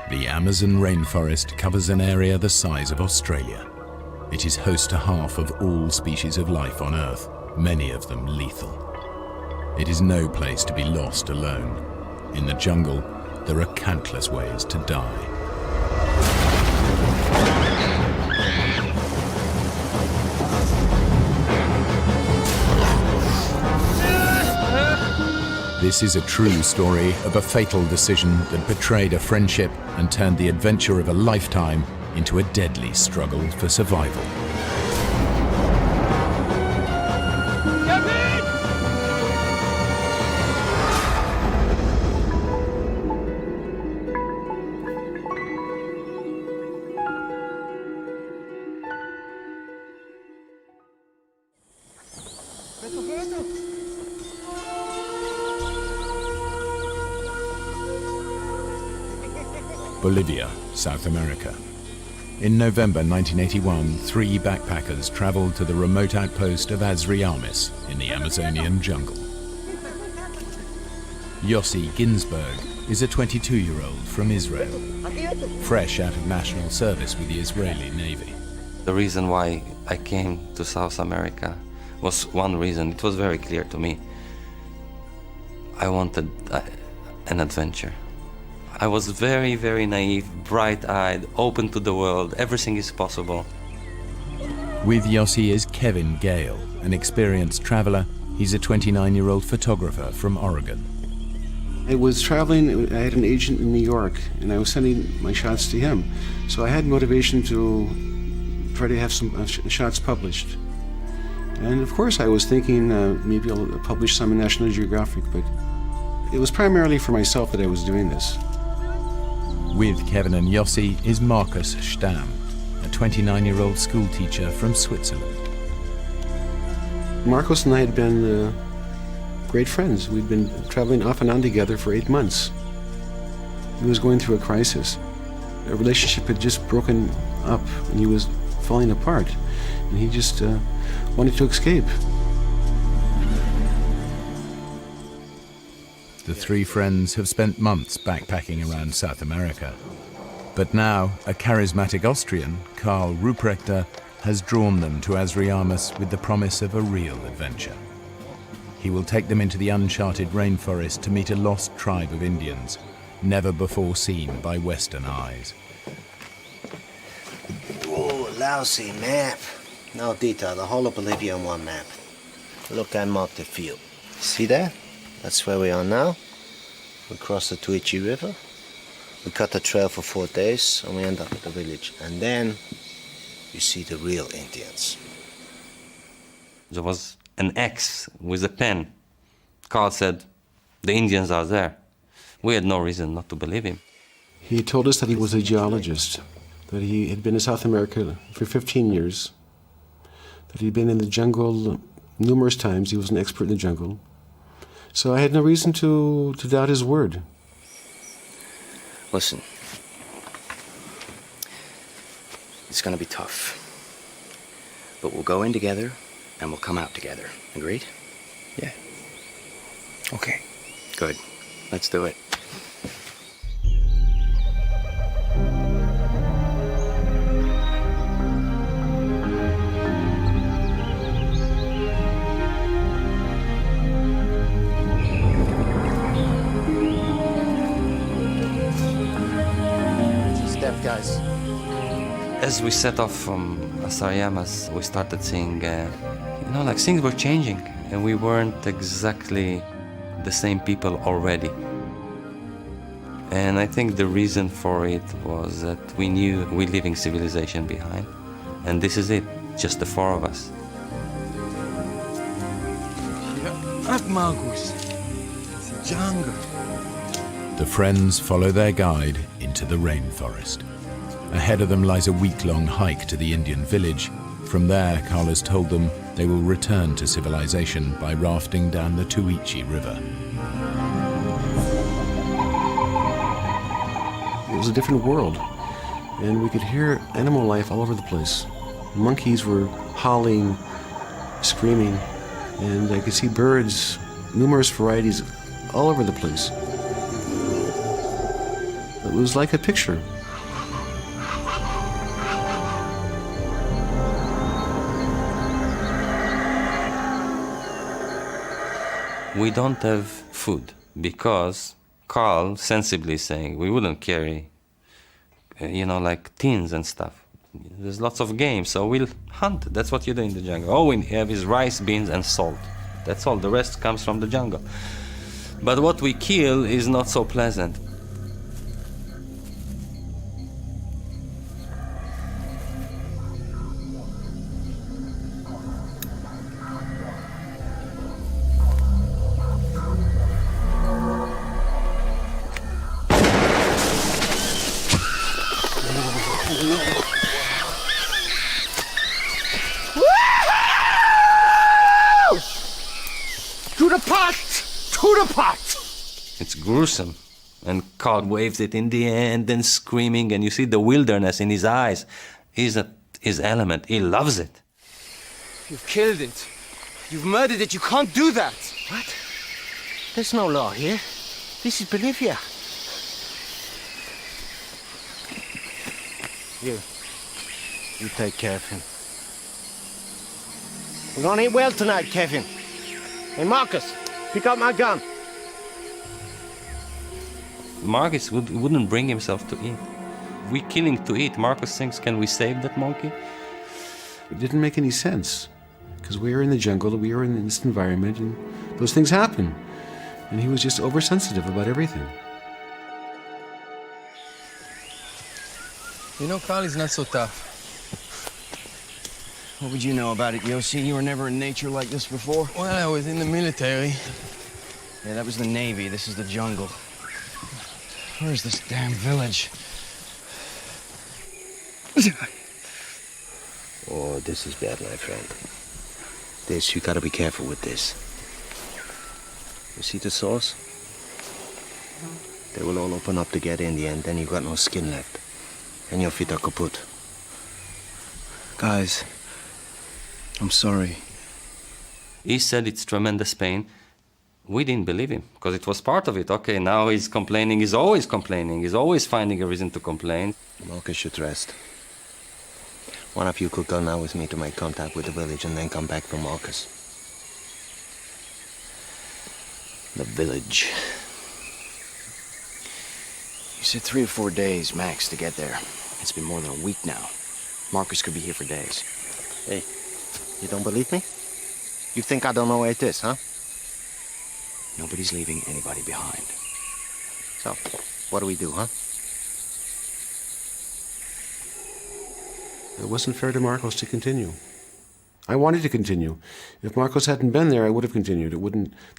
The Amazon rainforest covers an area the size of Australia. It is host to half of all species of life on Earth, many of them lethal. It is no place to be lost alone. In the jungle, there are countless ways to die. This is a true story of a fatal decision that betrayed a friendship and turned the adventure of a lifetime into a deadly struggle for survival. Bolivia, South America. In November 1981, 3 backpackers traveled to the remote outpost of Azriamis in the Amazonian jungle. Yossi Ginsberg is a 22-year-old from Israel, fresh out of national service with the Israeli Navy. The reason why I came to South America was one reason. It was very clear to me. I wanted an adventure. I was very, very naive, bright-eyed, open to the world. Everything is possible. With Yossi is Kevin Gale, an experienced traveler. He's a 29-year-old photographer from Oregon. I was traveling, I had an agent in New York, and I was sending my shots to him. So I had motivation to try to have some shots published. And of course I was thinking maybe I'll publish some in National Geographic, but it was primarily for myself that I was doing this. With Kevin and Yossi is Markus Stamm, a 29-year-old school teacher from Switzerland. Marcos and I had been great friends. We'd been traveling off and on together for 8 months. He was going through a crisis. Our relationship had just broken up and he was falling apart. And he just wanted to escape. The 3 friends have spent months backpacking around South America. But now, a charismatic Austrian, Karl Ruprechter, has drawn them to Azriamis with the promise of a real adventure. He will take them into the uncharted rainforest to meet a lost tribe of Indians, never before seen by Western eyes. Oh, lousy map. No detail, the whole of Bolivia on one map. Look, I marked the field. See there? That's where we are now. We cross the Tuichi River. We cut the trail for 4 days and we end up at the village. And then you see the real Indians. There was an X with a pen. Carl said, the Indians are there. We had no reason not to believe him. He told us that he was a geologist, that he had been in South America for 15 years, that he'd been in the jungle numerous times. He was an expert in the jungle. So I had no reason to doubt his word. Listen, it's gonna be tough, but we'll go in together and we'll come out together. Agreed? Yeah. Okay. Good. Let's do it. Guys. As we set off from Azriamis, we started seeing, like things were changing, and we weren't exactly the same people already. And I think the reason for it was that we knew we're leaving civilization behind, and this is it, just the 4 of us. Up, Marcus. It's a jungle. The friends follow their guide into the rainforest. Ahead of them lies a week-long hike to the Indian village. From there, Carl has told them they will return to civilization by rafting down the Tuichi River. It was a different world, and we could hear animal life all over the place. Monkeys were howling, screaming, and I could see birds, numerous varieties, all over the place. It was like a picture. We don't have food because Carl sensibly is saying we wouldn't carry, like tins and stuff. There's lots of game, so we'll hunt. That's what you do in the jungle. All we have is rice, beans, and salt. That's all. The rest comes from the jungle. But what we kill is not so pleasant. To the pot! To the pot! It's gruesome. And Carl waves it in the end and screaming, and you see the wilderness in his eyes. He's at his element. He loves it. You've killed it. You've murdered it. You can't do that. What? There's no law here. This is Bolivia. You take care of him. We're gonna eat well tonight, Kevin. Hey, Marcus, pick up my gun. Marcus wouldn't bring himself to eat. We killing to eat. Marcus thinks, can we save that monkey? It didn't make any sense, because we were in the jungle, we were in this environment, and those things happen. And he was just oversensitive about everything. You know, Carl is not so tough. What would you know about it, Yossi? You were never in nature like this before? Well, I was in the military. Yeah, that was the Navy. This is the jungle. Where's this damn village? Oh, this is bad, my friend. You gotta be careful with this. You see the saws? They will all open up together in the end, then you got no skin left. And your feet are kaput. Guys, I'm sorry. He said it's tremendous pain. We didn't believe him, because it was part of it. Okay, now he's complaining. He's always complaining. He's always finding a reason to complain. Marcus should rest. One of you could go now with me to make contact with the village and then come back for Marcus. The village. You said 3 or 4 days max to get there. It's been more than a week now. Marcus could be here for days. Hey, you don't believe me? You think I don't know where it is, huh? Nobody's leaving anybody behind. So, what do we do, huh? It wasn't fair to Marcos to continue. I wanted to continue. If Marcos hadn't been there, I would have continued.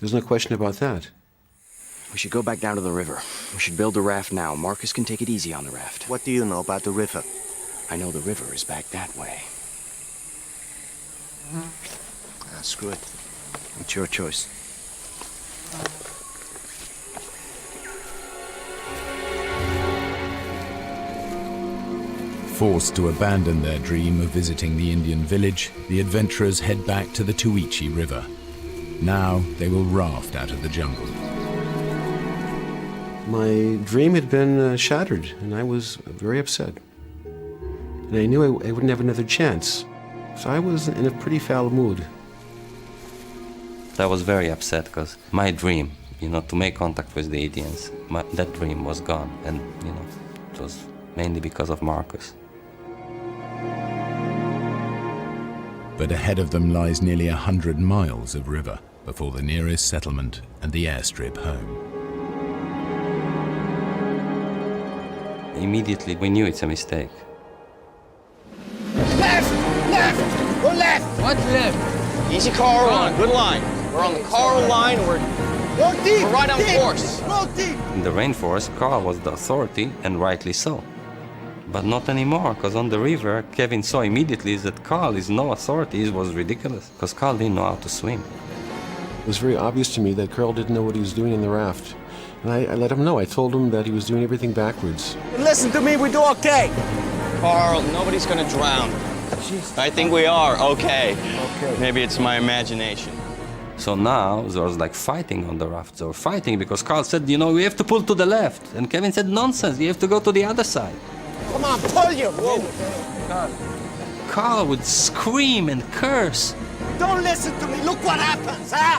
There's no question about that. We should go back down to the river. We should build a raft now. Marcus can take it easy on the raft. What do you know about the river? I know the river is back that way. Screw it. It's your choice. Forced to abandon their dream of visiting the Indian village, the adventurers head back to the Tuichi River. Now they will raft out of the jungle. My dream had been shattered, and I was very upset. And I knew I wouldn't have another chance. So I was in a pretty foul mood. I was very upset because my dream, to make contact with the Indians, that dream was gone. And, it was mainly because of Marcus. But ahead of them lies nearly 100 miles of river before the nearest settlement and the airstrip home. Immediately, we knew it's a mistake. Left! Left! Go left! What left? Easy, Carl. On. Good line. We're on the Carl line. We're right on course. Go deep! In the rainforest, Carl was the authority, and rightly so. But not anymore, because on the river, Kevin saw immediately that Carl is no authority. It was ridiculous, because Carl didn't know how to swim. It was very obvious to me that Carl didn't know what he was doing in the raft. And I let him know. I told him that he was doing everything backwards. Listen to me, we do okay. Carl, nobody's gonna drown. I think we are okay. Maybe it's my imagination. So now there was like fighting on the raft. They were fighting because Carl said, you know, we have to pull to the left. And Kevin said, nonsense, you have to go to the other side. Come on, pull you! Whoa. Carl would scream and curse. Don't listen to me. Look what happens, huh?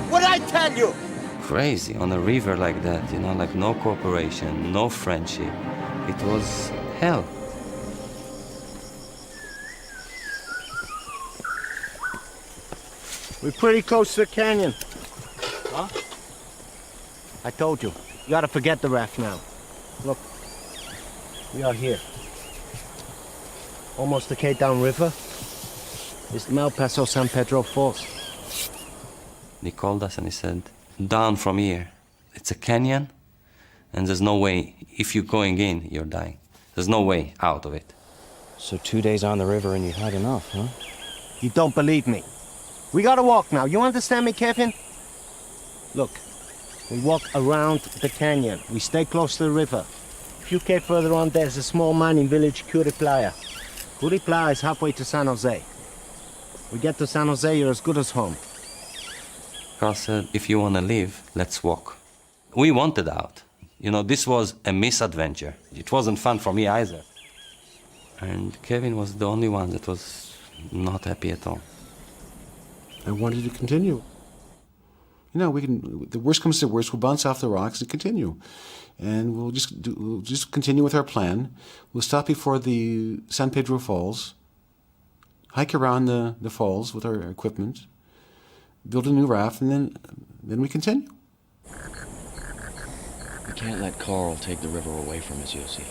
What'd I tell you? Crazy on a river like that, you know, like no cooperation, no friendship. It was hell. We're pretty close to the canyon. Huh? I told you. You gotta forget the raft now. Look. We are here. Almost the Cape Down River. It's the Malpaso San Pedro Falls. He called us and he said, down from here. It's a canyon, and there's no way, if you're going in, you're dying. There's no way out of it. So 2 days on the river and you had enough, huh? You don't believe me. We gotta walk now. You understand me, Kevin? Look, we walk around the canyon. We stay close to the river. A few K further on, there's a small mining village, Curiplaya. Curiplaya is halfway to San Jose. We get to San Jose, you're as good as home. Carl said, if you want to live, let's walk. We wanted out. You know, this was a misadventure. It wasn't fun for me either. And Kevin was the only one that was not happy at all. I wanted to continue. You know, the worst comes to worst, we'll bounce off the rocks and continue. And we'll just continue with our plan. We'll stop before the San Pedro Falls, hike around the falls with our equipment, build a new raft, and then we continue. We can't let Carl take the river away from us, Yossi.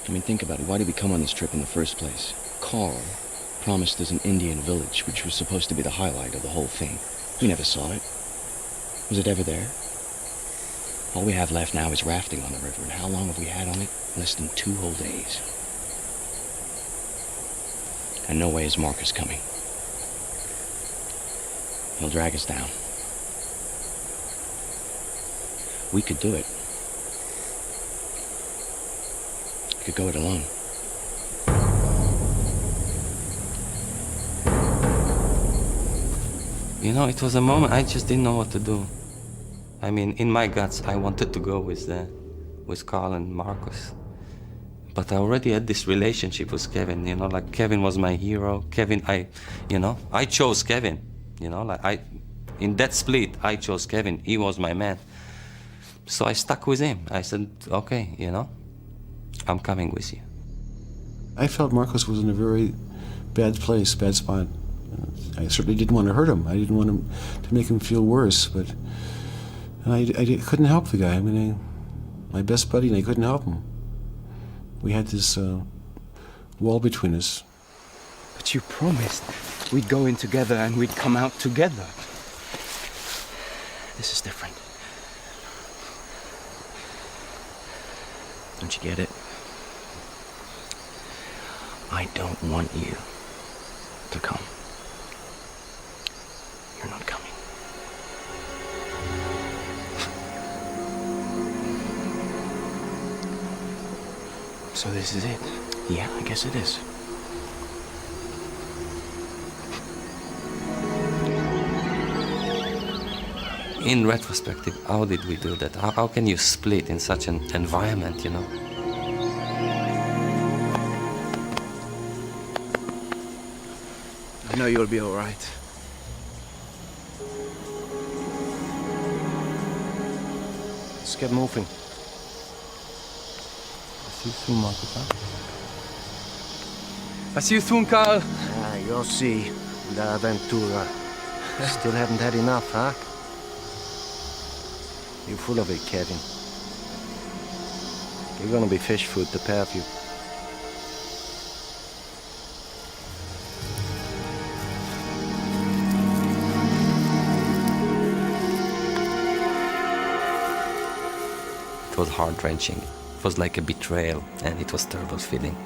I mean, think about it. Why did we come on this trip in the first place? Carl promised us an Indian village, which was supposed to be the highlight of the whole thing. We never saw it. Was it ever there? All we have left now is rafting on the river, and how long have we had on it? Less than 2 whole days. And no way is Marcus coming. He'll drag us down. We could do it. We could go it alone. You know, it was a moment I just didn't know what to do. I mean, in my guts, I wanted to go with Carl and Marcus. But I already had this relationship with Kevin, you know, like Kevin was my hero. I chose Kevin, you know, like in that split, I chose Kevin. He was my man. So I stuck with him. I said, okay, you know, I'm coming with you. I felt Marcos was in a very bad place, bad spot. I certainly didn't want to hurt him. I didn't want him to make him feel worse, but I couldn't help the guy. I mean, my best buddy, and I couldn't help him. We had this wall between us. But you promised we'd go in together and we'd come out together. This is different. Don't you get it? I don't want you to come. You're not coming. So this is it? Yeah, I guess it is. In retrospective, how did we do that? How can you split in such an environment, you know? I know you'll be all right. Let's get moving. See you soon, Marcus, huh? I see you soon, Carl. Ah, you'll see. La Aventura. Still haven't had enough, huh? You're full of it, Kevin. You're gonna be fish food, the pair of you. It was heart-wrenching. It was like a betrayal, and it was a terrible feeling.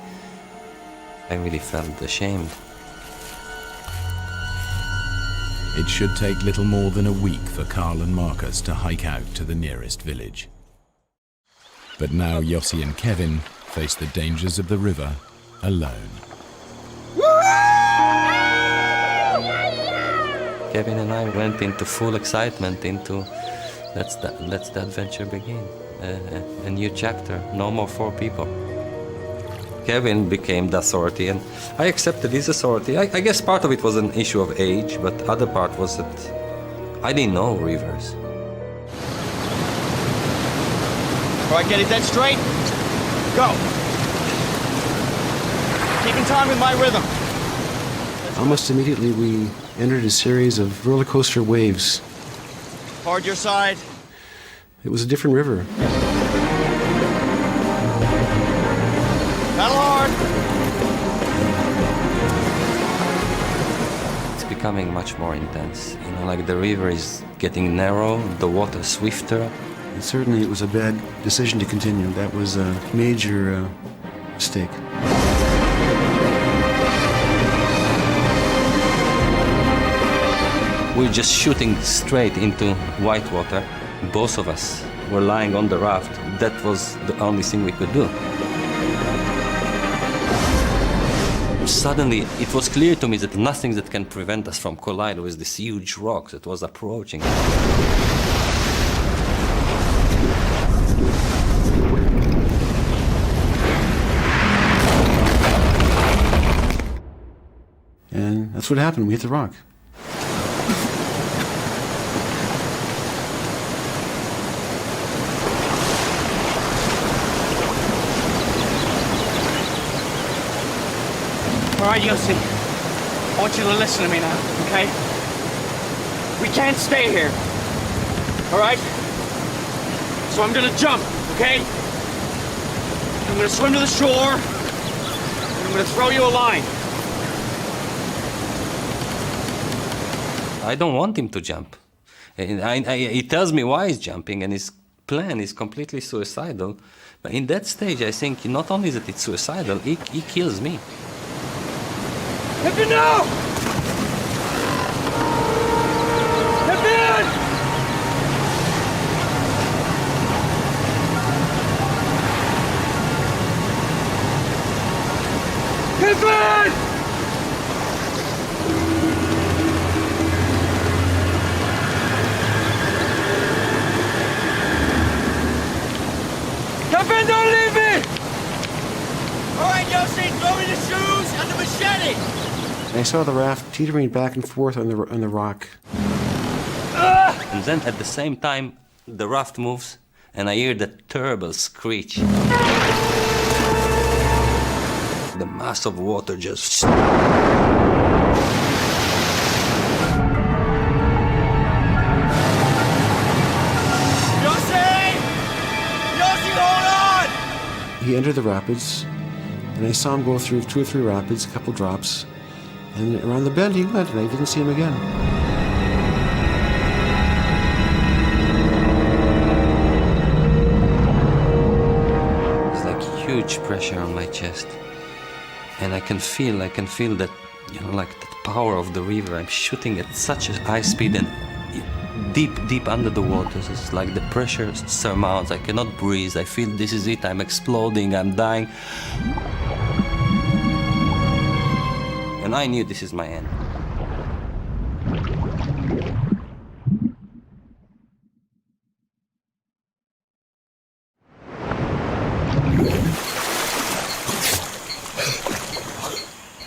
I really felt ashamed. It should take little more than a week for Carl and Marcus to hike out to the nearest village. But now Yossi and Kevin face the dangers of the river alone. Kevin and I went into full excitement into let's the adventure begin. A new chapter, no more 4 people. Kevin became the authority, and I accepted his authority. I guess part of it was an issue of age, but the other part was that I didn't know rivers. All right, get it dead straight. Go. Keep in time with my rhythm. Almost immediately, we entered a series of roller coaster waves. Hard your side. It was a different river. Paddle hard. It's becoming much more intense. You know, like the river is getting narrow, the water swifter. And certainly it was a bad decision to continue. That was a major mistake. We're just shooting straight into white water. Both of us were lying on the raft. That was the only thing we could do. Suddenly, it was clear to me that nothing that can prevent us from colliding with this huge rock that was approaching. And that's what happened. We hit the rock. All right, Yossi. I want you to listen to me now, okay? We can't stay here. All right? So I'm gonna jump, okay? I'm gonna swim to the shore, and I'm gonna throw you a line. I don't want him to jump. He tells me why he's jumping, and his plan is completely suicidal. But in that stage, I think not only that it's suicidal, he kills me. Kevin, no! Kevin! Kevin! Kevin, don't leave me! All right, Yossi, throw me the shoes and the machete. I saw the raft teetering back and forth on the rock. And then at the same time, the raft moves, and I hear that terrible screech. The mass of water just... Yossi! Yossi, hold on! He entered the rapids, and I saw him go through 2 or 3 rapids, a couple drops, and around the bend he went, and I didn't see him again. It's like huge pressure on my chest. And I can feel that, you know, like the power of the river. I'm shooting at such a high speed and deep under the waters. It's like the pressure surmounts. I cannot breathe. I feel this is it. I'm exploding. I'm dying. And I knew this is my end.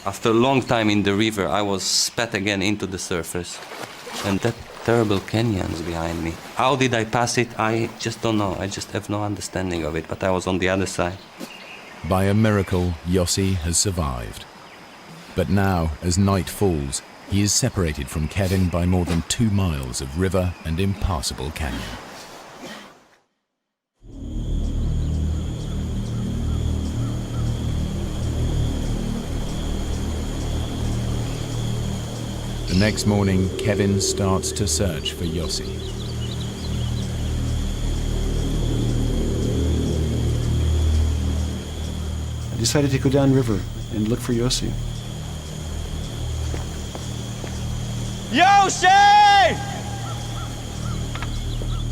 After a long time in the river, I was spat again into the surface. And that terrible canyons behind me. How did I pass it? I just don't know. I just have no understanding of it, but I was on the other side. By a miracle, Yossi has survived. But now, as night falls, he is separated from Kevin by more than 2 miles of river and impassable canyon. The next morning, Kevin starts to search for Yossi. I decided to go downriver and look for Yossi. Yossi!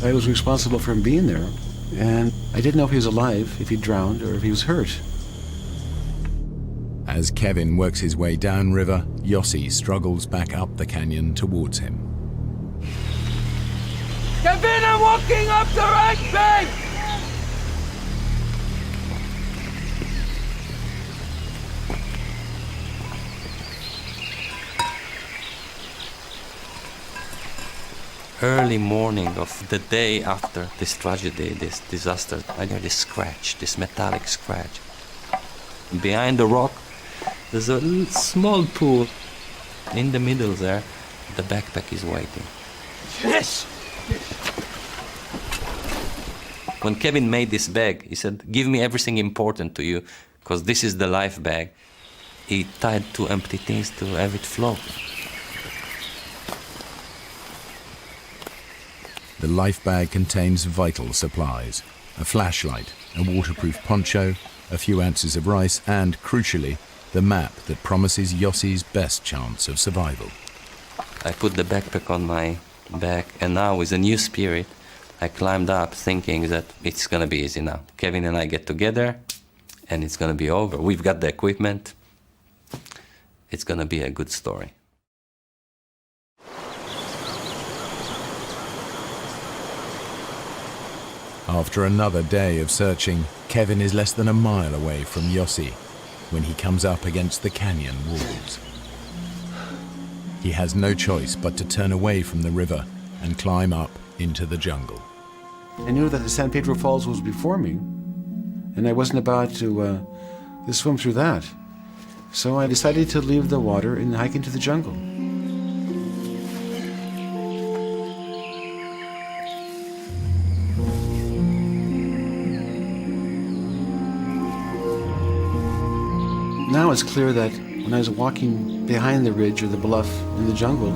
I was responsible for him being there, and I didn't know if he was alive, if he drowned, or if he was hurt. As Kevin works his way downriver, Yossi struggles back up the canyon towards him. Kevin, I'm walking up the right bank! Early morning of the day after this tragedy, this disaster, I hear this scratch, this metallic scratch. Behind the rock, there's a small pool. In the middle there, the backpack is waiting. Yes! When Kevin made this bag, he said, "Give me everything important to you, because this is the life bag." He tied 2 empty things to have it float. The life bag contains vital supplies: a flashlight, a waterproof poncho, a few ounces of rice, and, crucially, the map that promises Yossi's best chance of survival. I put the backpack on my back, and now with a new spirit, I climbed up thinking that it's gonna be easy now. Kevin and I get together, and it's gonna be over. We've got the equipment. It's gonna be a good story. After another day of searching, Kevin is less than a mile away from Yossi when he comes up against the canyon walls. He has no choice but to turn away from the river and climb up into the jungle. I knew that the San Pedro Falls was before me, and I wasn't about to swim through that. So I decided to leave the water and hike into the jungle. Now it's clear that when I was walking behind the ridge or the bluff in the jungle,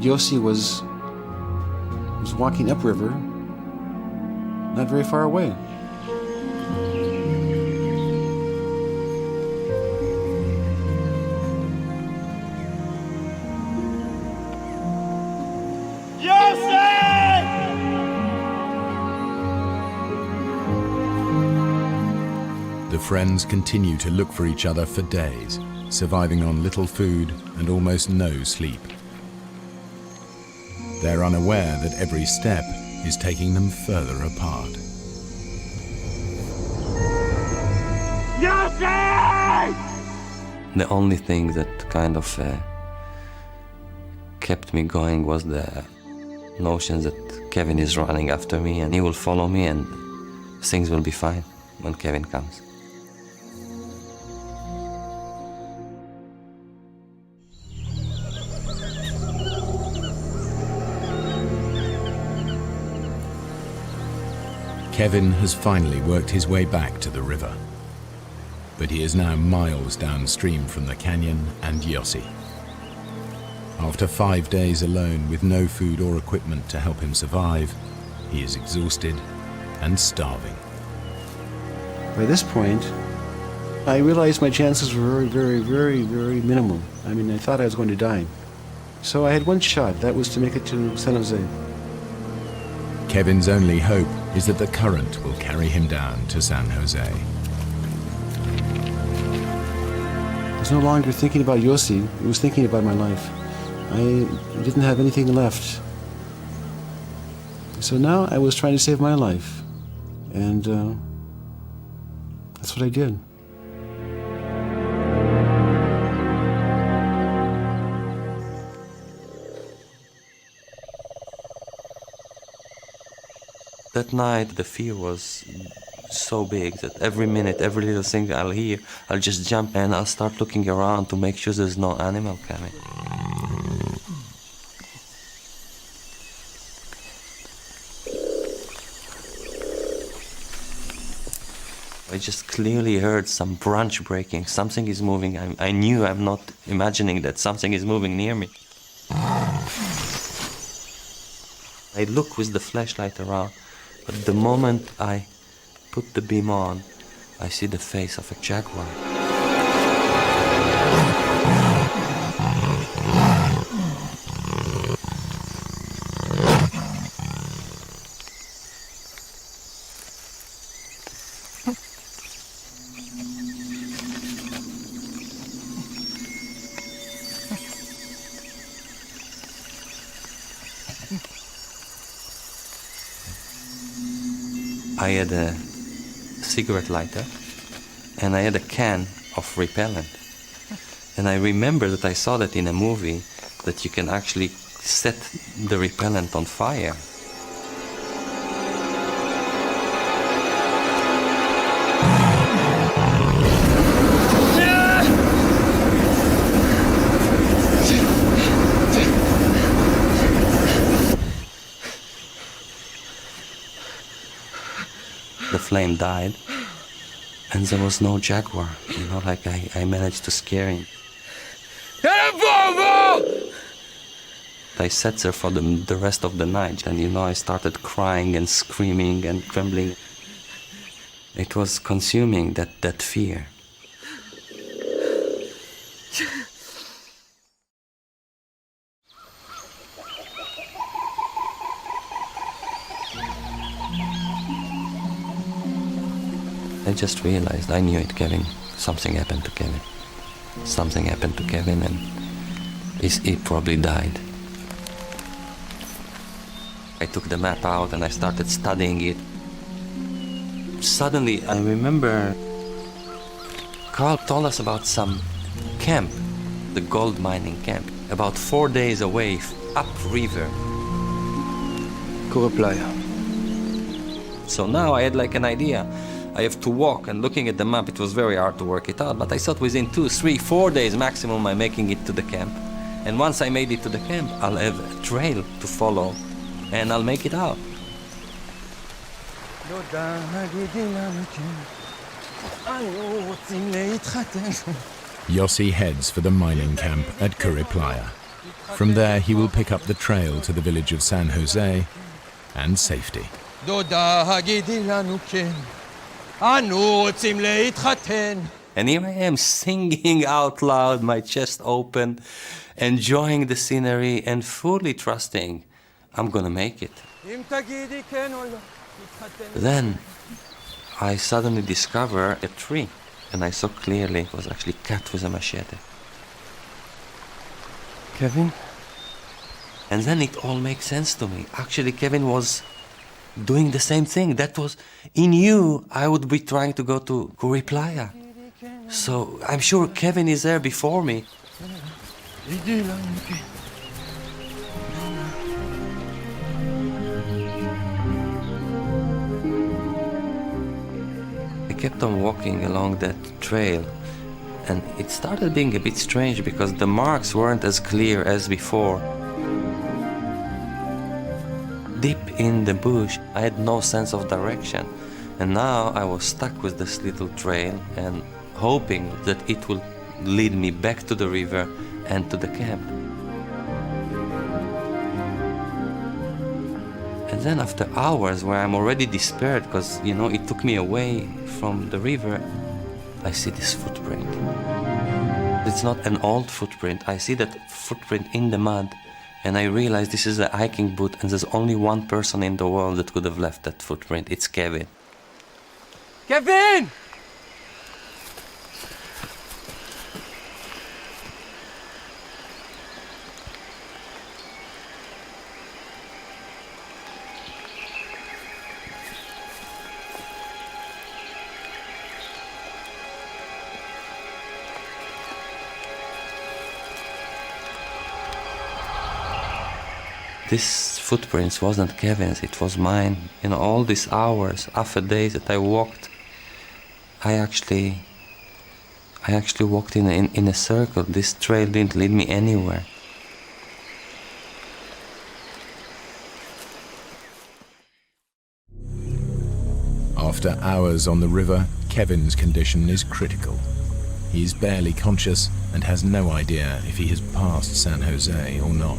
Yossi was walking upriver, not very far away. The friends continue to look for each other for days, surviving on little food and almost no sleep. They're unaware that every step is taking them further apart. The only thing that kind of kept me going was the notion that Kevin is running after me and he will follow me and things will be fine when Kevin comes. Kevin has finally worked his way back to the river, but he is now miles downstream from the canyon and Yossi. After 5 days alone with no food or equipment to help him survive, he is exhausted and starving. By this point, I realized my chances were very minimal. I mean, I thought I was going to die. So I had one shot. That was to make it to San Jose. Kevin's only hope is that the current will carry him down to San Jose. I was no longer thinking about Yossi. I was thinking about my life. I didn't have anything left. So now I was trying to save my life. And that's what I did. That night, the fear was so big that every minute, every little thing I'll hear, I'll just jump and I'll start looking around to make sure there's no animal coming. I just clearly heard some branch breaking. Something is moving. I knew I'm not imagining that something is moving near me. I look with the flashlight around. But the moment I put the beam on, I see the face of a jaguar. I had a cigarette lighter and I had a can of repellent. And I remember that I saw that in a movie that you can actually set the repellent on fire. The flame died, and there was no jaguar. You know, like I managed to scare him. I sat there for the rest of the night, and you know, I started crying and screaming and trembling. It was consuming, that fear. I just realized, I knew it, Kevin. Something happened to Kevin. Something happened to Kevin, and he probably died. I took the map out and I started studying it. Suddenly, I remember Carl told us about some camp, the gold mining camp, about 4 days away, upriver. Playa. So now I had like an idea. I have to walk, and looking at the map, it was very hard to work it out, but I thought within 2, 3, 4 days maximum I'm making it to the camp. And once I made it to the camp, I'll have a trail to follow, and I'll make it out. Yossi heads for the mining camp at Curry Playa. From there, he will pick up the trail to the village of San Jose and safety. And here I am singing out loud, my chest open, enjoying the scenery and fully trusting I'm gonna make it. Then I suddenly discover a tree, and I saw clearly it was actually cut with a machete. Kevin? And then it all makes sense to me. Actually, Kevin was doing the same thing. That was, he knew I would be trying to go to Curry Playa. So I'm sure Kevin is there before me. I kept on walking along that trail, and it started being a bit strange because the marks weren't as clear as before. Deep in the bush, I had no sense of direction, and now I was stuck with this little trail and hoping that it will lead me back to the river and to the camp. And then after hours where I'm already despaired because, you know, it took me away from the river, I see this footprint. It's not an old footprint. I see that footprint in the mud, and I realize this is a hiking boot, and there's only one person in the world that could have left that footprint. It's Kevin. Kevin! This footprints wasn't Kevin's, it was mine. You know, all these hours, half a day that I walked, I actually walked in a circle. This trail didn't lead me anywhere. After hours on the river, Kevin's condition is critical. He's barely conscious and has no idea if he has passed San Jose or not.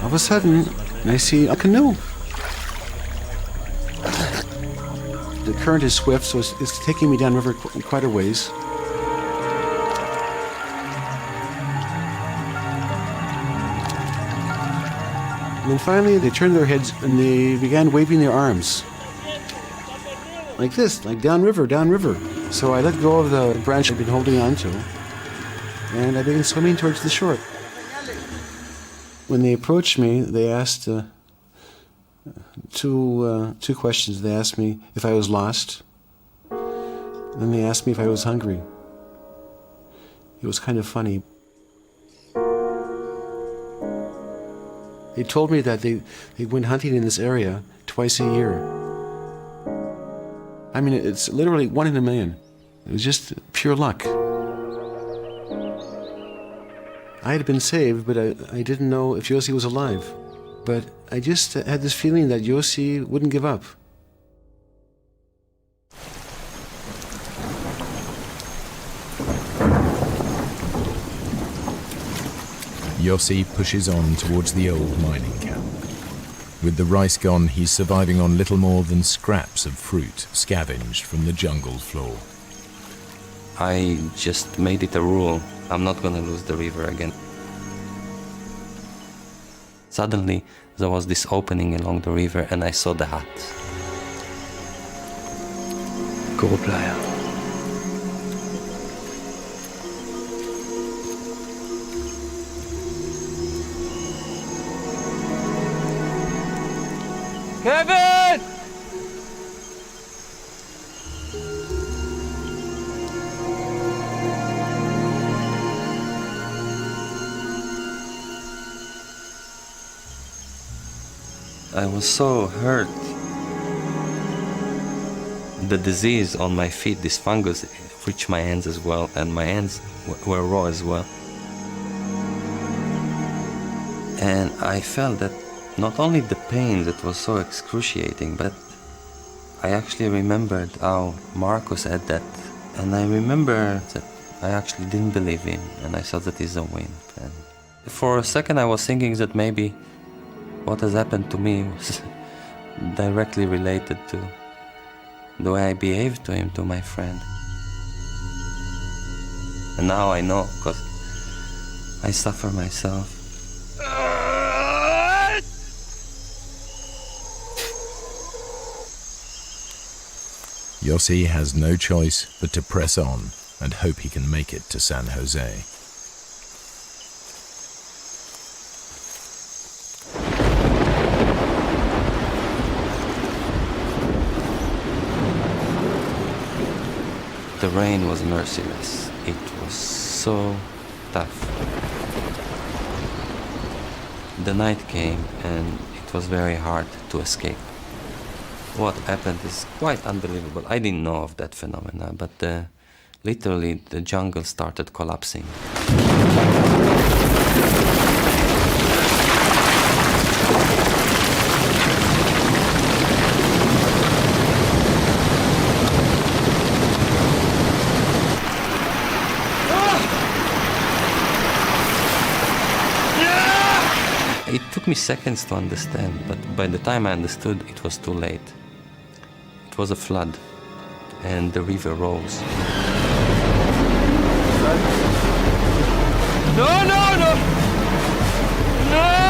All of a sudden, I see a canoe. The current is swift, so it's taking me downriver quite a ways. And then finally, they turned their heads and they began waving their arms. like this, like downriver, downriver. So I let go of the branch I'd been holding on to, and I began swimming towards the shore. When they approached me, they asked two questions. They asked me if I was lost, then they asked me if I was hungry. It was kind of funny. They told me that they went hunting in this area twice a year. I mean, it's literally 1 in a million. It was just pure luck. I had been saved, but I didn't know if Yossi was alive. But I just had this feeling that Yossi wouldn't give up. Yossi pushes on towards the old mining camp. With the rice gone, he's surviving on little more than scraps of fruit scavenged from the jungle floor. I just made it a rule. I'm not gonna lose the river again. Suddenly, there was this opening along the river and I saw the hut. Go playa. Kevin! I was so hurt. The disease on my feet, this fungus, reached my hands as well, and my hands were raw as well. And I felt that not only the pain that was so excruciating, but I actually remembered how Marcus had that. And I remember that I actually didn't believe him, and I thought that he's a wimp. And for a second I was thinking that maybe what has happened to me was directly related to the way I behaved to him, to my friend. And now I know, because I suffer myself. Yossi has no choice but to press on and hope he can make it to San Jose. The rain was merciless. It was so tough. The night came and it was very hard to escape. What happened is quite unbelievable. I didn't know of that phenomena, but literally the jungle started collapsing. It took me seconds to understand, but by the time I understood, it was too late. It was a flood, and the river rose. No, no, no! No!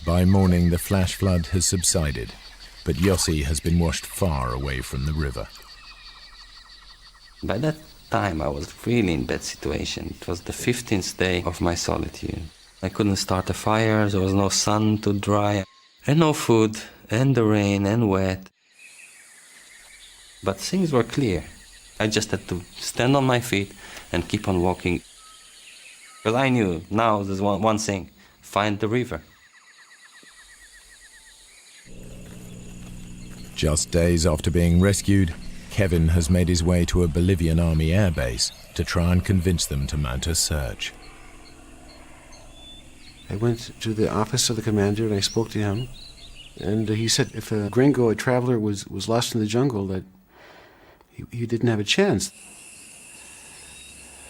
By morning, the flash flood has subsided, but Yossi has been washed far away from the river. By that time, I was really in bad situation. It was the 15th day of my solitude. I couldn't start a fire, there was no sun to dry, and no food, and the rain, and wet. But things were clear. I just had to stand on my feet and keep on walking. Because I knew now there's one thing, find the river. Just days after being rescued, Kevin has made his way to a Bolivian army airbase to try and convince them to mount a search. I went to the office of the commander and I spoke to him. And he said if a gringo, a traveler, was lost in the jungle, that he didn't have a chance.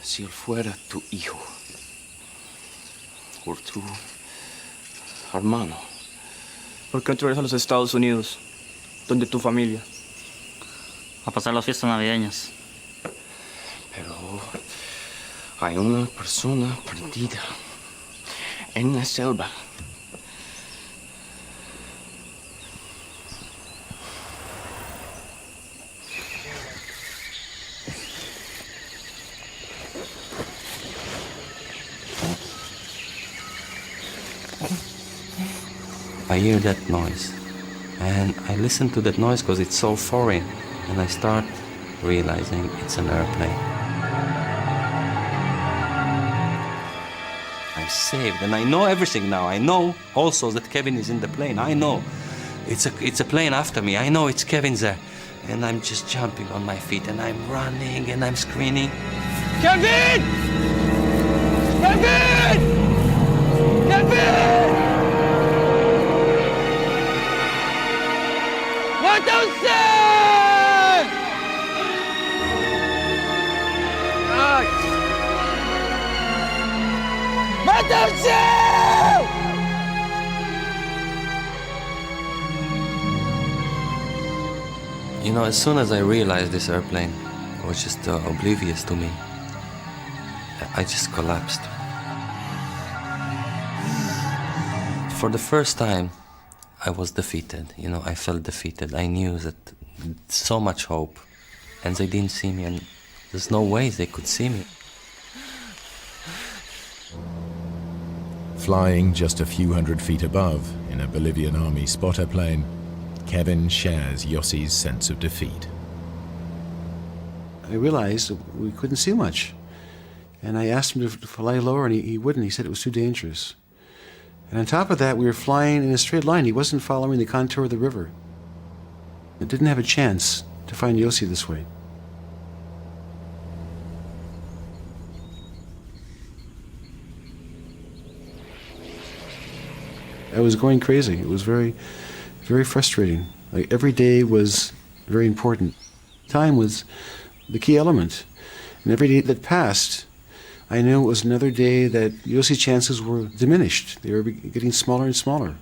Si él fuera tu hijo, o tu hermano. ¿Por qué no te regresas a los Estados Unidos, donde tu familia? A pasar las fiestas navideñas. Pero hay una persona perdida en la selva. I hear that noise, and I listen to that noise because it's so foreign, and I start realizing it's an airplane. I'm saved, and I know everything now. I know also that Kevin is in the plane. I know it's a plane after me. I know it's Kevin there, and I'm just jumping on my feet, and I'm running, and I'm screaming, Kevin! Kevin! Kevin! What do you say? What do you say? You know, as soon as I realized this airplane was just oblivious to me, I just collapsed. For the first time, I was defeated. You know, I felt defeated. I knew that so much hope, and they didn't see me, and there's no way they could see me. Flying just a few hundred feet above, in a Bolivian army spotter plane, Kevin shares Yossi's sense of defeat. I realized we couldn't see much. And I asked him to fly lower, and he wouldn't. He said it was too dangerous. And on top of that, we were flying in a straight line. He wasn't following the contour of the river. It didn't have a chance to find Yossi this way. I was going crazy. It was very, very frustrating. Like, every day was very important. Time was the key element. And every day that passed, I knew it was another day that Yossi's chances were diminished. They were getting smaller and smaller.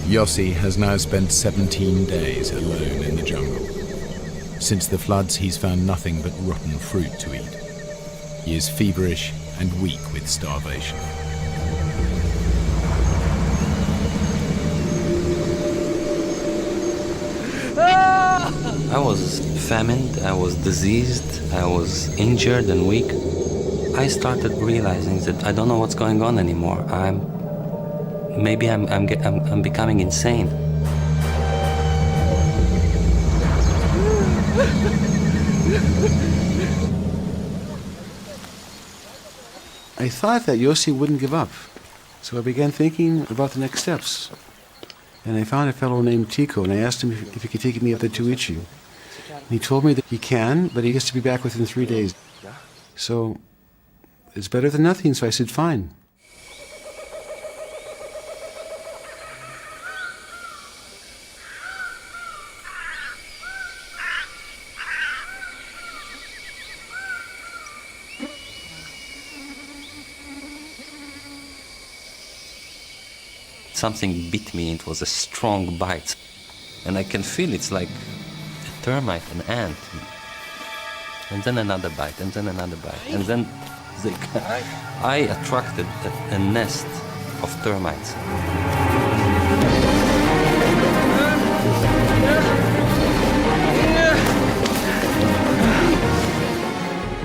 Yossi has now spent 17 days alone in the jungle. Since the floods, he's found nothing but rotten fruit to eat. He is feverish and weak with starvation. I was famined, I was diseased, I was injured and weak. I started realizing that I don't know what's going on anymore. Maybe I'm becoming insane. I thought that Yossi wouldn't give up. So I began thinking about the next steps. And I found a fellow named Tico, and I asked him if he could take me up to Tuichi. And he told me that he can, but he has to be back within 3 days. So it's better than nothing, so I said, fine. Something bit me. It was a strong bite, and I can feel it's like a termite, an ant, and then another bite, and then another bite, and then I attracted a nest of termites.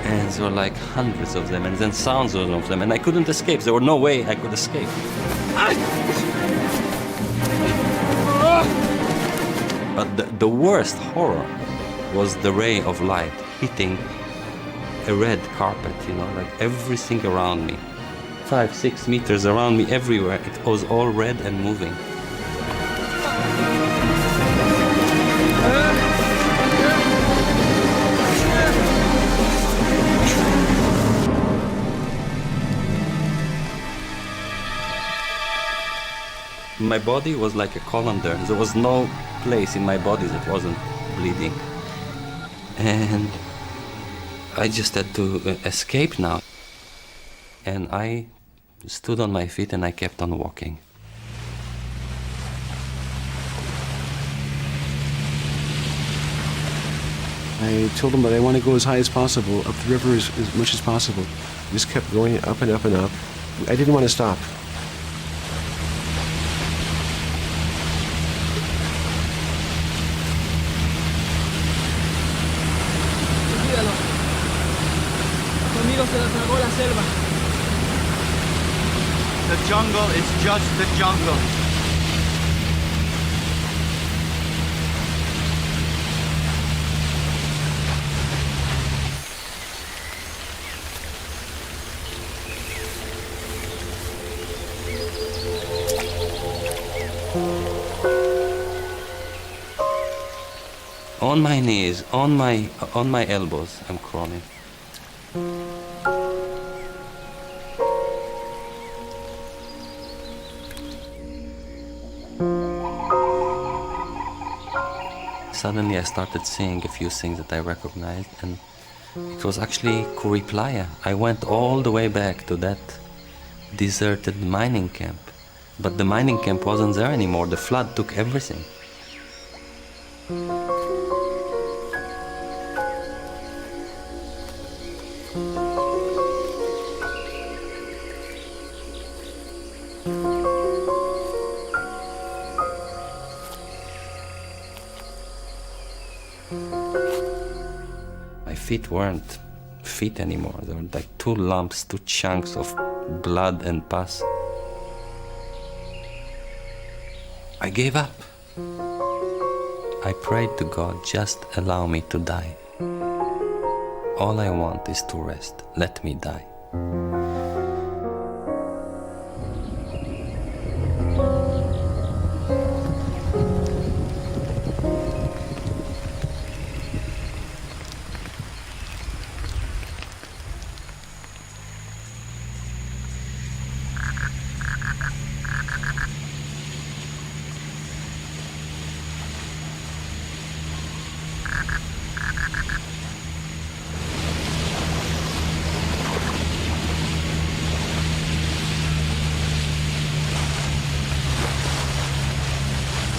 And there were like hundreds of them, and then thousands of them, and I couldn't escape. There were no way I could escape. But the worst horror was the ray of light hitting a red carpet, you know, like everything around me. 5-6 meters around me, everywhere. It was all red and moving. My body was like a colander. There was no place in my body that wasn't bleeding. And I just had to escape now. And I stood on my feet and I kept on walking. I told him that I want to go as high as possible, up the river as much as possible. Just kept going up and up and up. I didn't want to stop. The jungle is just the jungle. On my knees, on my elbows, I'm crawling. Suddenly I started seeing a few things that I recognized, and it was actually Kuriplaya. I went all the way back to that deserted mining camp, but the mining camp wasn't there anymore. The flood took everything. My feet weren't feet anymore. They were like two lumps, two chunks of blood and pus. I gave up. I prayed to God, just allow me to die. All I want is to rest. Let me die.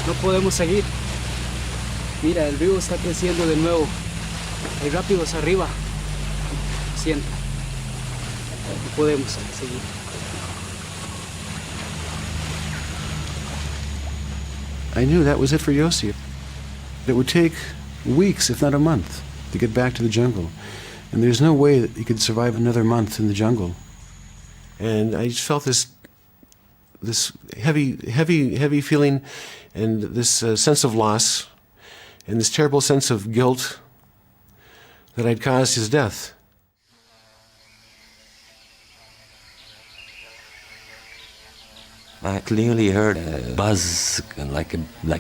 No podemos seguir. Mira, el río está creciendo de nuevo. Hay rápidos arriba. Siento. No podemos seguir. I knew that was it for Yossi. It would take weeks, if not a month, to get back to the jungle. And there's no way that he could survive another month in the jungle. And I just felt this heavy feeling, and this sense of loss, and this terrible sense of guilt that I'd caused his death. I clearly heard a buzz, like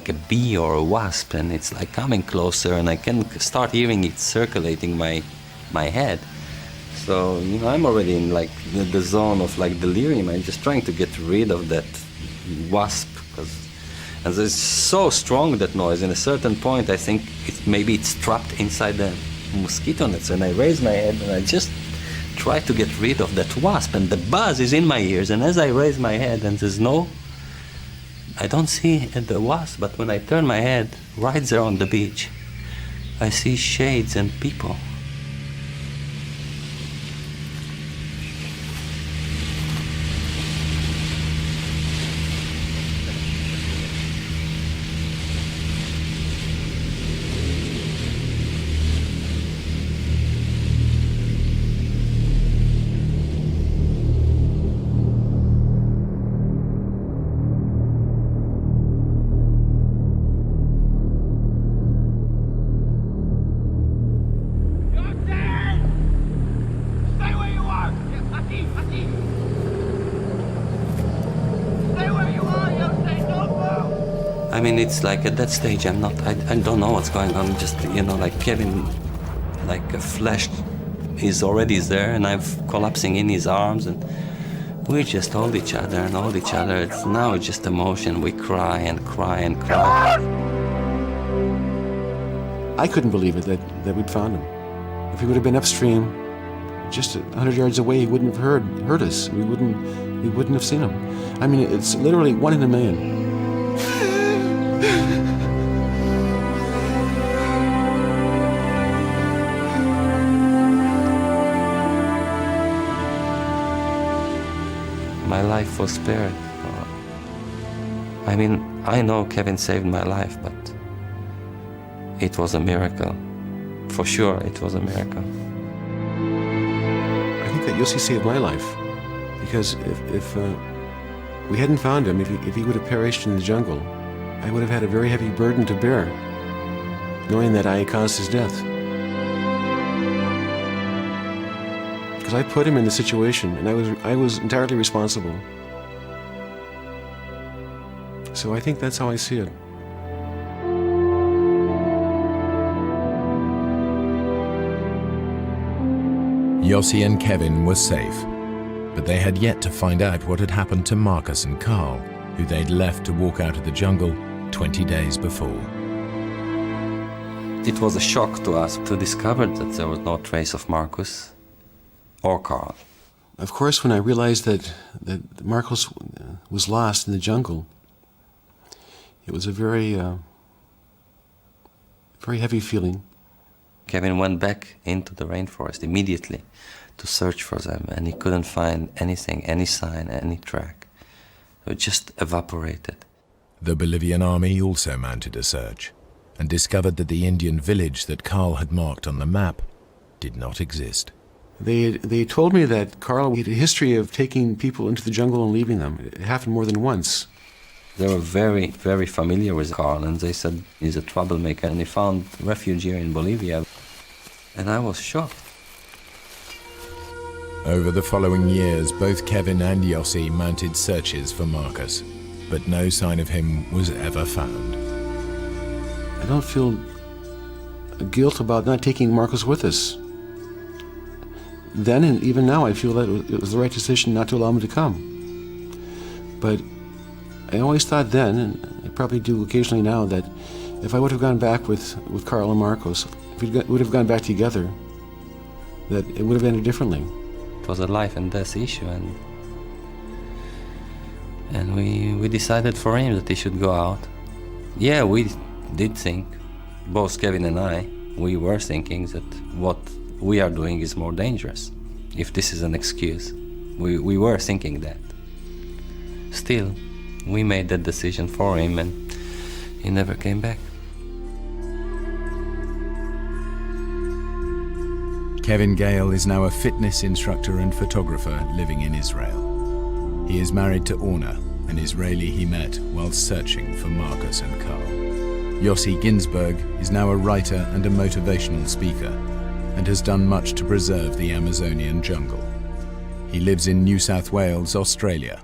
a bee or a wasp, and it's like coming closer, and I can start hearing it circulating my head. So, you know, I'm already in like the zone of like delirium. I'm just trying to get rid of that wasp, and it's so strong, that noise. In a certain point, I think maybe it's trapped inside the mosquito nets, and I raise my head and I just try to get rid of that wasp, and the buzz is in my ears. And as I raise my head, and I don't see the wasp, but when I turn my head right there on the beach, I see shades and people. I mean, it's like at that stage, I don't know what's going on. Just, you know, like Kevin, like a flesh is already there, and I'm collapsing in his arms, and we just hold each other and hold each other. It's just emotion. We cry and cry and cry. I couldn't believe it that we'd found him. If he would have been upstream, just 100 yards away, he wouldn't have heard us. We wouldn't have seen him. I mean, it's literally 1 in a million. My life was spared. I mean, I know Kevin saved my life, but it was a miracle. For sure, it was a miracle. I think that Yossi saved my life, because if we hadn't found him, if he would have perished in the jungle, I would have had a very heavy burden to bear, knowing that I caused his death. Because I put him in the situation, and I was entirely responsible. So I think that's how I see it. Yossi and Kevin were safe, but they had yet to find out what had happened to Marcus and Carl, who they'd left to walk out of the jungle 20 days before. It was a shock to us to discover that there was no trace of Marcus or Carl. Of course, when I realized that Marcus was lost in the jungle, it was a very heavy feeling. Kevin went back into the rainforest immediately to search for them, and he couldn't find anything, any sign, any track. It just evaporated. The Bolivian army also mounted a search and discovered that the Indian village that Carl had marked on the map did not exist. They told me that Carl had a history of taking people into the jungle and leaving them. It happened more than once. They were very, very familiar with Carl, and they said he's a troublemaker, and he found refuge here in Bolivia. And I was shocked. Over the following years, both Kevin and Yossi mounted searches for Marcus, but no sign of him was ever found. I don't feel guilt about not taking Marcus with us. Then and even now, I feel that it was the right decision not to allow him to come. But I always thought then, and I probably do occasionally now, that if I would have gone back with Carl and Marcos, if we would have gone back together, that it would have ended differently. It was a life and death issue, and we decided for him that he should go out. Yeah, we did think, both Kevin and I, we were thinking that what we are doing is more dangerous. If this is an excuse, we were thinking that. Still, we made that decision for him, and he never came back. Kevin Gale is now a fitness instructor and photographer living in Israel. He is married to Orna, an Israeli he met while searching for Marcus and Carl. Yossi Ginsberg is now a writer and a motivational speaker, and has done much to preserve the Amazonian jungle. He lives in New South Wales, Australia,